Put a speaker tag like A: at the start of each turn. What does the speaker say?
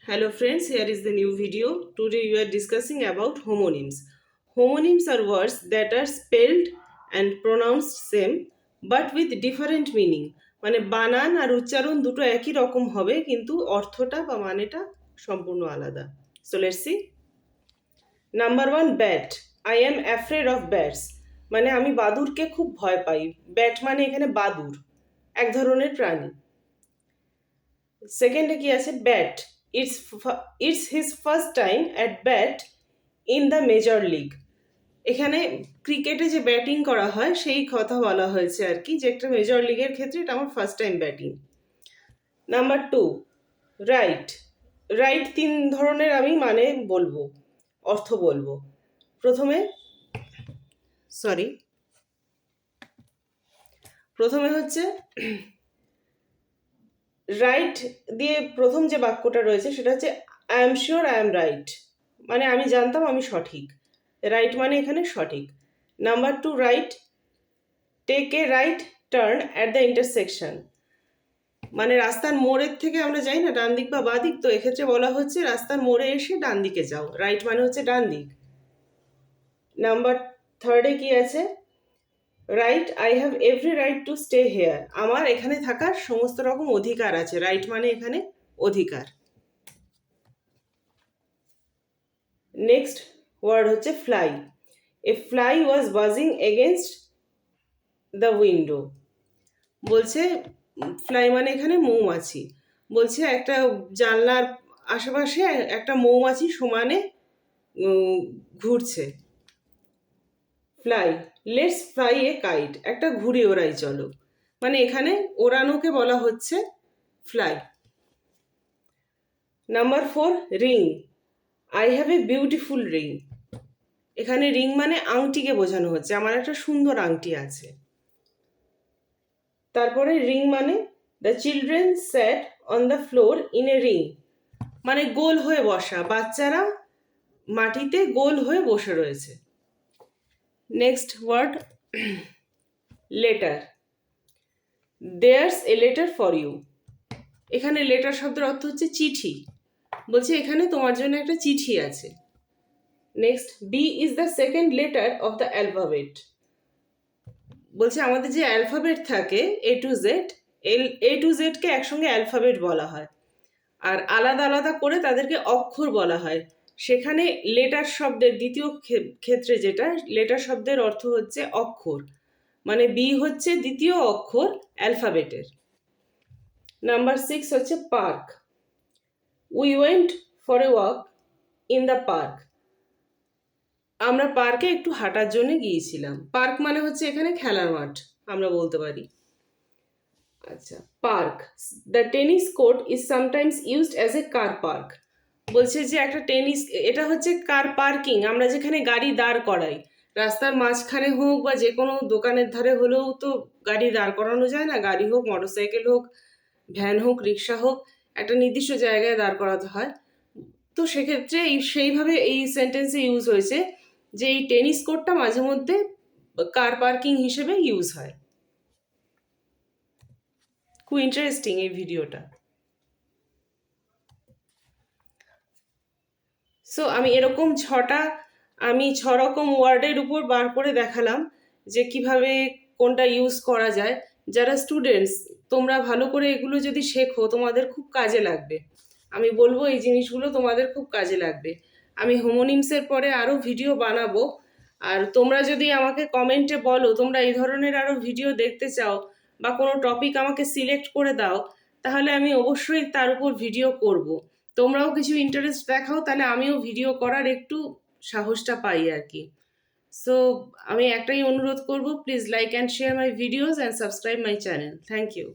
A: Hello friends, here is the new video. Today we are discussing about homonyms. Homonyms are words that are spelled and pronounced same but with different meaning. মানে বানান আর উচ্চারণ দুটো একই রকম হবে কিন্তু অর্থটা বা মানেটা সম্পূর্ণ আলাদা। So let's see. Number 1, bat. I am afraid of bats. মানে আমি বাদুড়কে খুব ভয় পাই। ব্যাট মানে এখানে বাদুড়, এক ধরনের প্রাণী। সেকেন্ডে কি আছে? Bat. It's his first time at bat in the major league. এখানে ক্রিকেটে যে ব্যাটিং করা হয় সেই কথা বলা হয়েছে আর কি, যে একটা মেজর লিগের ক্ষেত্রে এটা আমার first time batting. Number 2, right. Right 3 ধরনের আমি মানে বলবো, অর্থ বলবো। প্রথমে হচ্ছে রাইট দিয়ে প্রথম যে বাক্যটা রয়েছে সেটা হচ্ছে I am sure I am right, মানে আমি জানতাম আমি সঠিক। রাইট মানে এখানে সঠিক। Number 2, right. Take a right turn at the intersection, মানে রাস্তার মোড়ের থেকে আমরা যাই না ডান দিক বা বাঁ দিক, তো এক্ষেত্রে বলা হচ্ছে রাস্তার মোড়ে এসে ডান দিকে যাও। রাইট মানে হচ্ছে ডান দিক। নাম্বার 3 কি আছে? Right I have every right to stay here, আমার এখানে থাকার সমস্ত রকম অধিকার আছে। রাইট মানে এখানে অধিকার। নেক্সট ওয়ার্ড হচ্ছে fly. A fly was বাজিং against the window. বলছে ফ্লাই মানে এখানে মৌমাছি। বলছে একটা জানলার আশেপাশে একটা মৌমাছি সমানে ঘুরছে। Fly, let's fly a kite, একটা ঘুড়ি ওড়াই চলো, মানে এখানে ওড়ানোকে বলা হচ্ছে fly. Number 4, ring. I have a beautiful ring. এখানে রিং মানে আংটিকে বোঝানো হচ্ছে, আমার একটা সুন্দর আংটি আছে। তারপরে রিং মানে the children sat on the floor in a ring, মানে গোল হয়ে বসা, বাচ্চারা মাটিতে গোল হয়ে বসে রয়েছে। Next word letter. There's a letter for you. এখানে লেটার শব্দের অর্থ হচ্ছে চিঠি। বলছে এখানে তোমার জন্য একটা চিঠি আছে। Next, B is the second letter of the alphabet. বলছে আমাদের যে অ্যালফাবেট থাকে এ টু জেডকে একসঙ্গে অ্যালফাবেট বলা হয়, আর আলাদা আলাদা করে তাদেরকে অক্ষর বলা হয়। সেখানে লেটার শব্দের দ্বিতীয় ক্ষেত্রে যেটা, লেটার শব্দের অর্থ হচ্ছে অক্ষর, মানে বি হচ্ছে দ্বিতীয় অক্ষর অ্যালফাবেটের। নাম্বার 6 হচ্ছে park. We went for a walk in the park. আমরা পার্কে একটু হাঁটার জন্য গিয়েছিলাম। পার্ক মানে হচ্ছে এখানে খেলার মাঠ আমরা বলতে পারি। আচ্ছা, park. The tennis court is sometimes used as a car park. বলছে যে একটা এটা হচ্ছে কার পার্কিং, আমরা যেখানে গাড়ি দাঁড় করাই, রাস্তার মাঝখানে হোক বা যে কোনো দোকানের ধারে হলেও তো গাড়ি দাঁড় করানো যায় না। গাড়ি হোক, মোটরসাইকেল হোক, ভ্যান হোক, রিক্সা হোক, একটা নির্দিষ্ট জায়গায় দাঁড় করাতে হয়। তো সেক্ষেত্রে সেইভাবে এই সেন্টেন্সে ইউজ হয়েছে যে এই টেনিস কোর্টটা মাঝে মধ্যে কার পার্কিং হিসেবে ইউজ হয়। খুব ইন্টারেস্টিং এই ভিডিওটা। সো আমি এরকম 6 রকম ওয়ার্ডের উপর বার করে দেখালাম যে কিভাবে কোনটা ইউজ করা যায়। যারা স্টুডেন্টস, তোমরা ভালো করে এগুলো যদি শেখো তোমাদের খুব কাজে লাগবে। আমি বলবো এই জিনিসগুলো তোমাদের খুব কাজে লাগবে। আমি হোমোনিমসের পরে আরও ভিডিও বানাবো, আর তোমরা যদি আমাকে কমেন্টে বলো তোমরা এই ধরনের আরও ভিডিও দেখতে চাও বা কোনো টপিক আমাকে সিলেক্ট করে দাও, তাহলে আমি অবশ্যই তার উপর ভিডিও করব। তোমরাও কিছু ইন্টারেস্ট দেখাও, তাহলে আমিও ভিডিও করার একটু সাহসটা পাই আর কি। সো আমি একটাই অনুরোধ করব, please like and share my videos and subscribe my channel. Thank you.